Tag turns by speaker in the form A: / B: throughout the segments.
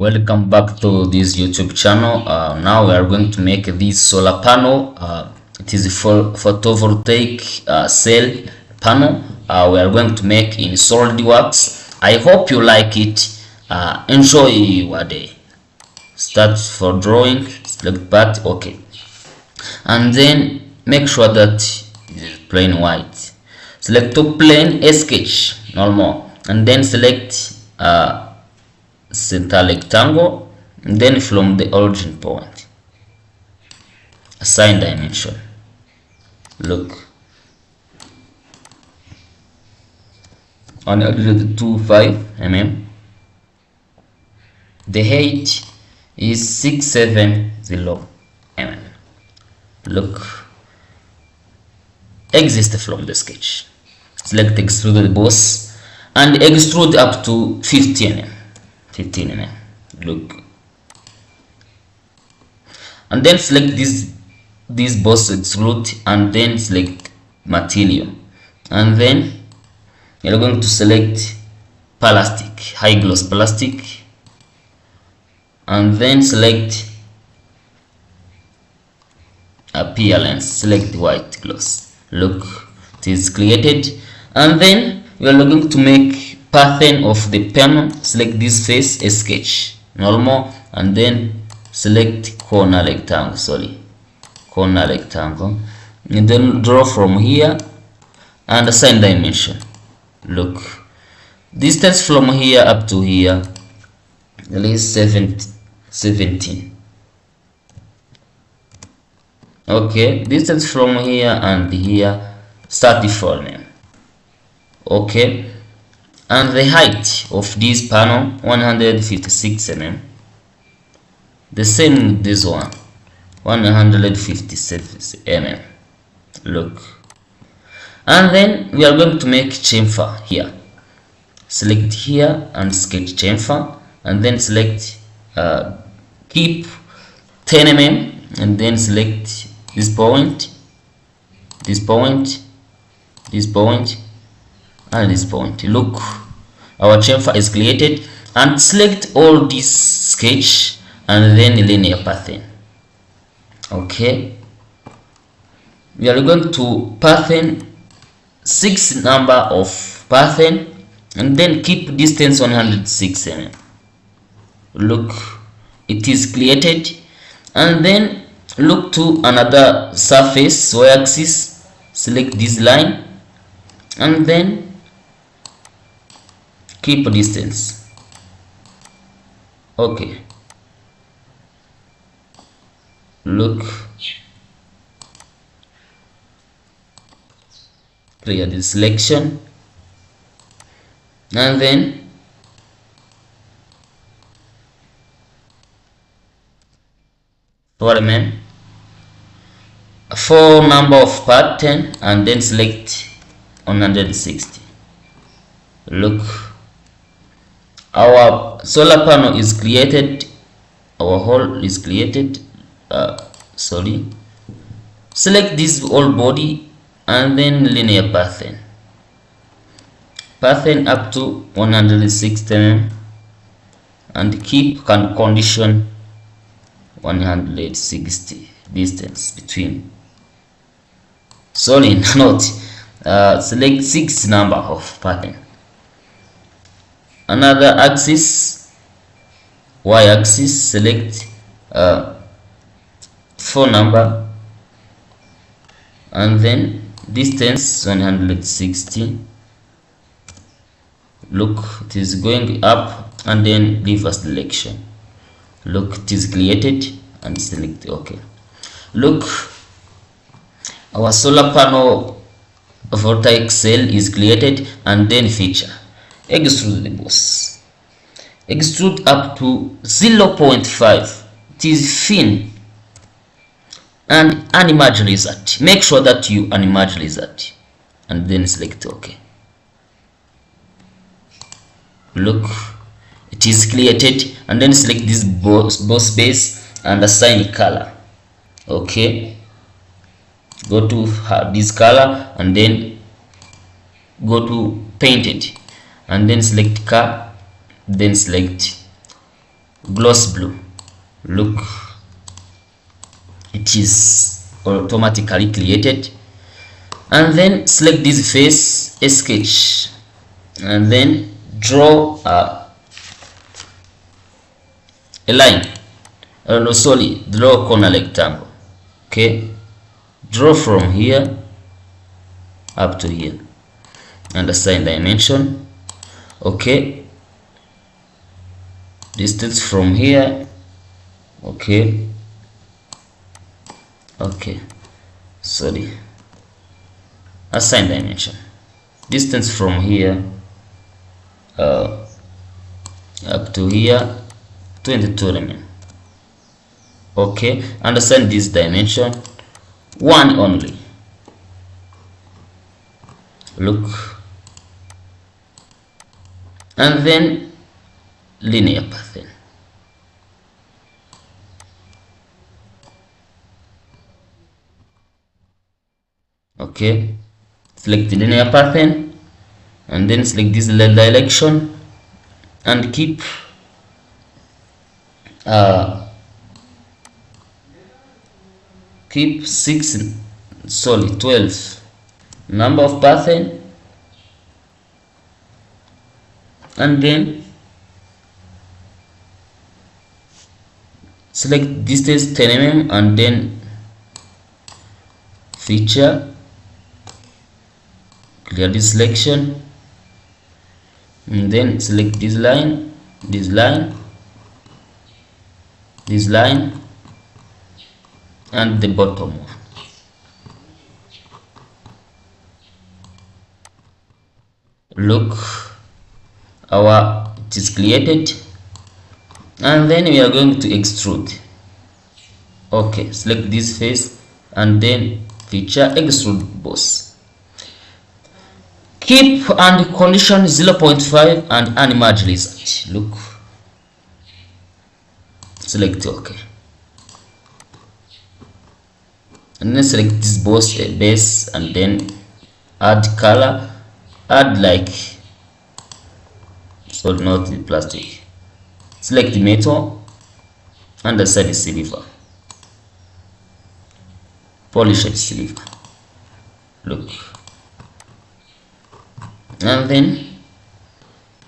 A: Welcome back to this YouTube channel. Now we are going to make this solar panel. It is a photovoltaic cell panel. We are going to make in Solidworks. I hope you like it. Enjoy your day. Start for drawing, select part, okay. And then make sure that it is plain white. Select to plain a sketch, normal, and then select center rectangle, and then from the origin point assign dimension. Look, 125 mm. The height is 670 mm. Look, exit from the sketch. Select extrude the boss and extrude up to 15 mm. 15 mm. Look, and then select this boss extrude and then select material, and then you're going to select plastic, high gloss plastic, and then select appearance, select white gloss. Look, it is created, and then we are going to make pattern of the panel. Select this face, a sketch, normal, and then select corner rectangle, corner rectangle, and then draw from here and assign dimension. Look, distance from here up to here is 17. Okay, distance from here and here 34 mm. Okay, and the height of this panel 156 mm. The same with this one, 157 mm. Look, and then we are going to make chamfer here. Select here and sketch chamfer, and then select keep 10 mm, and then select this point, this point, this point, and this point. Look, our chamfer is created, and select all this sketch and then linear pattern. Okay, we are going to pattern 6 number of pattern, and then keep distance 106 mm. Look, it is created, and then look to another surface y-axis, select this line, and then keep distance. Okay, look, clear the selection, and then element 4 number of pattern, and then select 160. Look, our solar panel is created, our hole is created. Select this whole body and then linear pattern up to 160 mm, and keep condition 160 distance between. Note, select 6 number of pattern. Another axis, y-axis, select 4 number, and then distance 160. Look, it is going up, and then reverse direction. Look, it is created, and select OK. Look, our solar panel voltaic cell is created, and then feature. Extrude the boss. Extrude up to 0.5. It is thin. And unimage result. Make sure that you unimage result, and then select OK. Look, it is created, and then select this boss base and assign color. Okay, go to this color, and then go to painted, and then select car, then select gloss blue. Look, it is automatically created. And then select this face, a sketch, and then draw a line. No, sorry, draw a corner rectangle. Okay, draw from here up to here and assign dimension. Okay, distance from here. Okay, sorry, assign dimension. Distance from here up to here, 22 remain. Okay, and assign this dimension 1 only. Look, and then linear pattern. Okay, select the linear pattern and then select this direction and keep 12 number of pattern, and then select distance 10 mm and then feature, clear this selection, and then select this line, this line, this line, and the bottom one. Look, it is created, and then we are going to extrude. Okay, select this face and then feature extrude boss. Keep and condition 0.5 and unmerge result. Look, select OK, and then select this boss base and then add color, add like, so not the plastic. Select the metal and assign the silver, polished silver. Look, and then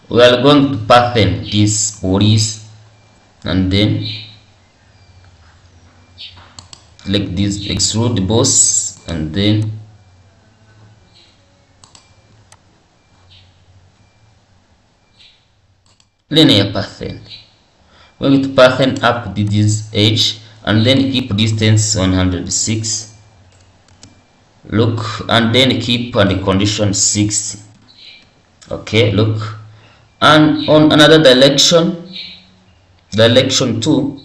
A: we are going to pattern these bodies, and then select this extrude boss and then linear pattern. We're going to pattern up this edge and then keep distance 106. Look, and then keep and condition 60. Okay, look, and on another direction 2,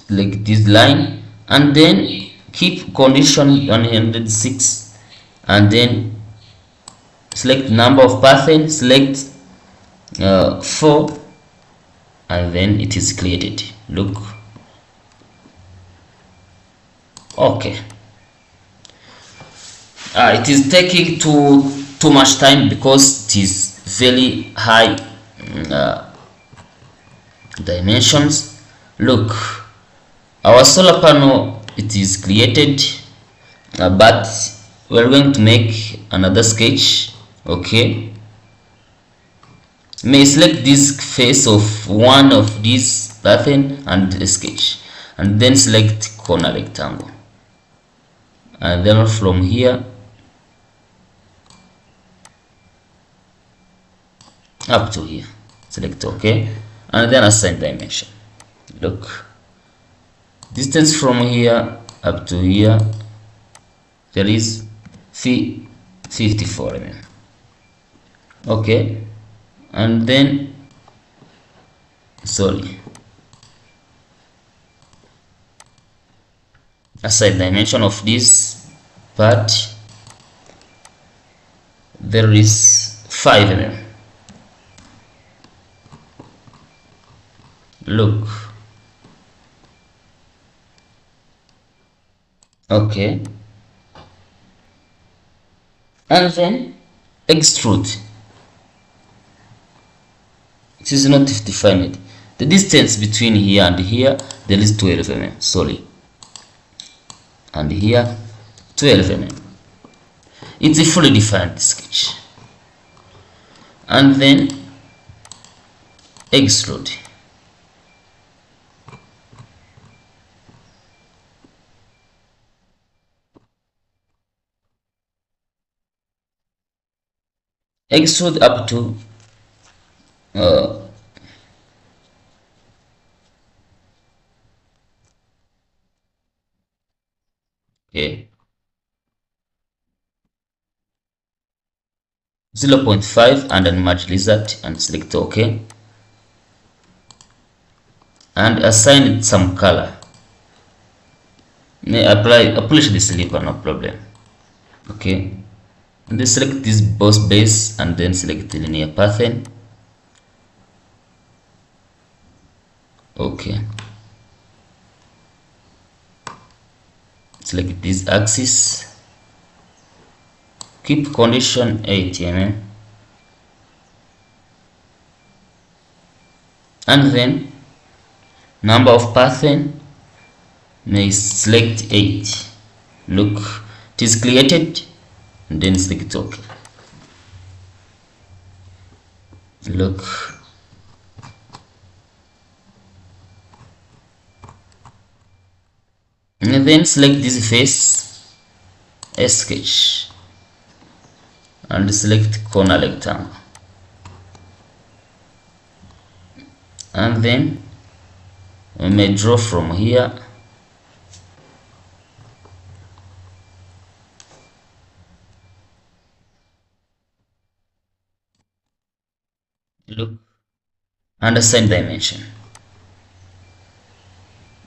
A: like this line, and then keep condition 106 and then select number of pattern, select 4, and then it is created. Look, okay. It is taking too much time because it is very high dimensions. Look, our solar panel, it is created, but we are going to make another sketch. Okay, may select this face of one of these pattern and a sketch, and then select corner rectangle, and then from here up to here, select OK, and then assign dimension. Look, distance from here up to here, there is 54 mm. Okay, and then assign dimension of this part, there is 5 mm. Look, okay, and then extrude It is not defined. The distance between here and here, there is 12 mm, sorry, and here 12 mm. It's a fully defined sketch. And then extrude. Extrude up to okay, 0.5 and unmatched lizard, and select OK, and assign it some color. May apply the sliver, no problem. Okay, and then select this boss base and then select the linear pattern. Okay, select this axis, keep condition 8 mm, and then number of pattern may select 8. Look, it is created, and then select OK. Look, and then select this face, a sketch, and select corner rectangle, and then we may draw from here. Look, and assign dimension.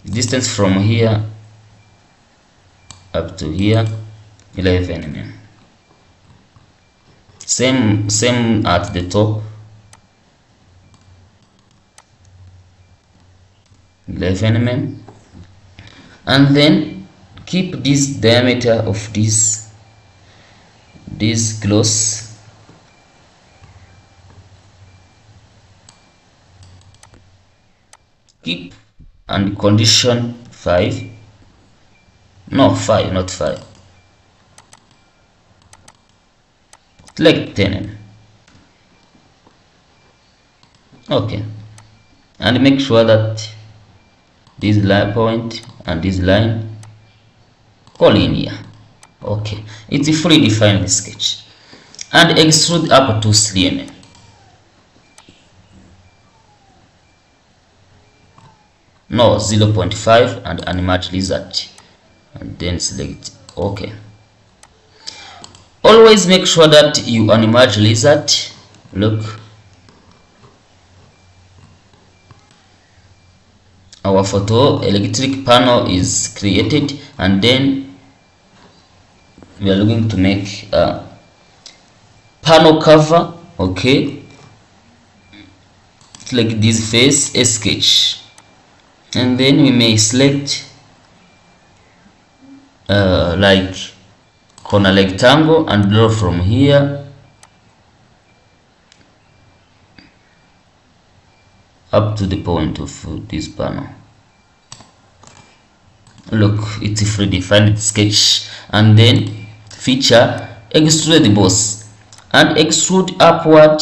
A: Distance from here up to here 11 mm. Same at the top, 11 mm, and then keep this diameter of this close. Keep and condition 5, no 5, not 5, like 10 mm. Okay, and make sure that this line point and this line collinear. Okay, it's a fully defined sketch. And extrude up to 3 mm. No, 0.5 and unmatched lizard, and then select OK. Always make sure that you unmatched lizard. Look, our photoelectric panel is created, and then we are going to make a panel cover. Okay, select this face, a sketch, and then we may select like corner rectangle and draw from here up to the point of this panel. Look, it's a predefined sketch. And then feature, extrude the boss and extrude upward.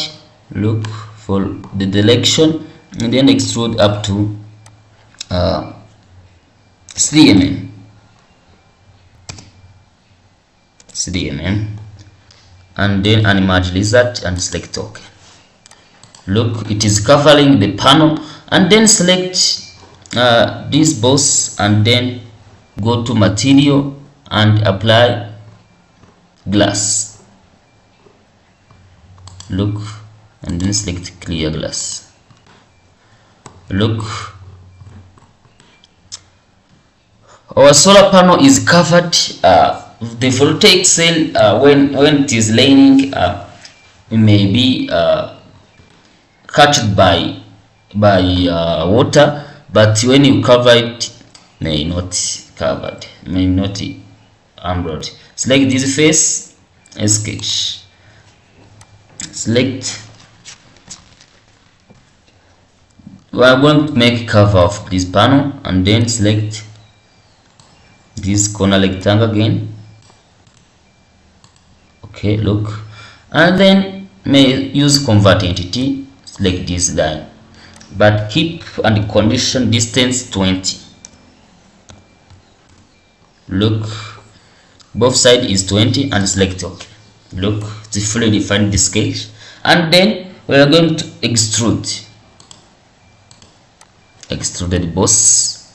A: Look for the direction, and then extrude up to 3 mm. 3 mm, and then unmatched lizard and select OK. Look, it is covering the panel, and then select this boss and then go to material and apply glass. Look, and then select clear glass. Look, our solar panel is covered. The voltaic cell, when it is laying, it may be catched by water, but when you cover it, may not covered, may not umbrelled. Select this face, a sketch, select we are going to make cover of this panel, and then select this corner rectangle again. Okay, look, and then may use convert entity, select this line, but keep and condition distance 20. Look, both side is 20 and select OK. Look, it's fully defined this case, and then we are going to extrude. Extruded boss.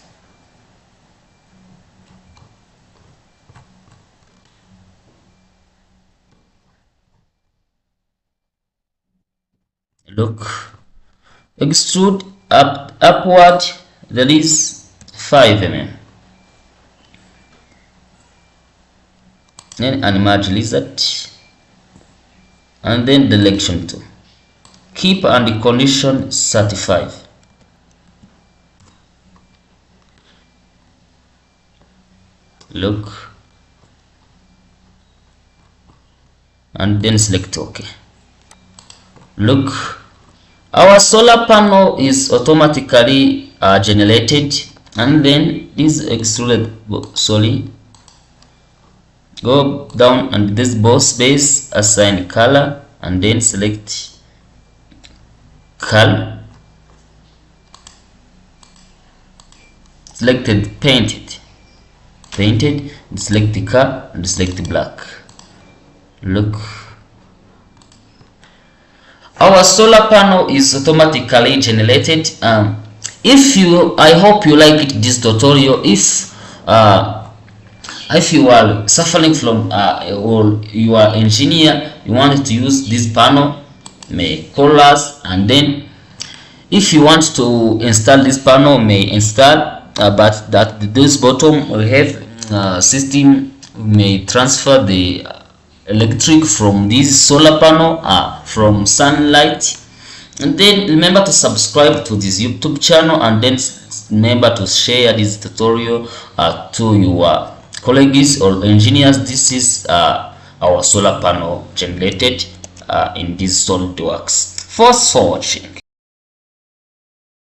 A: Look, extrude upward, that is 5 mm. Then animate lizard, and then direction 2. Keep and condition 35. Look, and then select OK. Look, our solar panel is automatically generated, and then this extruded solid, go down and this boss base, assign color, and then select color, selected painted, select the color and select black. Look, our solar panel is automatically generated. I hope you like this tutorial. If you are suffering from or you are engineer, you want to use this panel, may call us, and then if you want to install this panel, may install, but that this bottom will have system may transfer the electric from this solar panel from sunlight. And then remember to subscribe to this YouTube channel, and then remember to share this tutorial to your colleagues or engineers. This is our solar panel generated in this Solidworks. Thanks for watching.